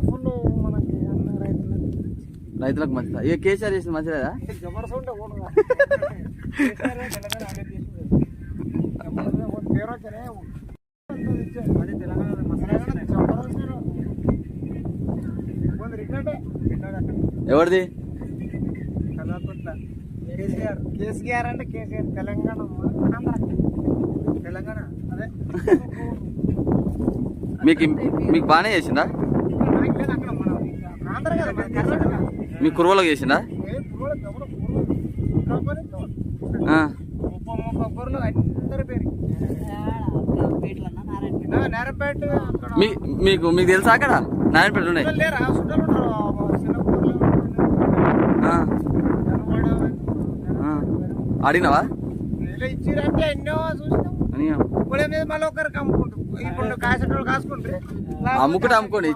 Full మనకి అన్న రైతులకు మంచిదా? ఇక కేసీఆర్ చేసింది మంచిదా? ఎవరిది? కేసీఆర్ అంటే కేసీఆర్ తెలంగాణ తెలంగాణ అదే మీకు బాగానే చేసిందా? మీ కుర్వలకు చేసిందా? మీకు తెలుసా అక్కడ నారాయణపేట ఉన్నాయి? అడిగినావా? ఇచ్చిరంటే ఎన్నో చూసినాం. మళ్ళీ ఒకరికి అమ్ముకుంటాం. ఇప్పుడు కాసేటోళ్ళు కాసుకుంటారు, అమ్ముకుంటే అమ్ముకోండి.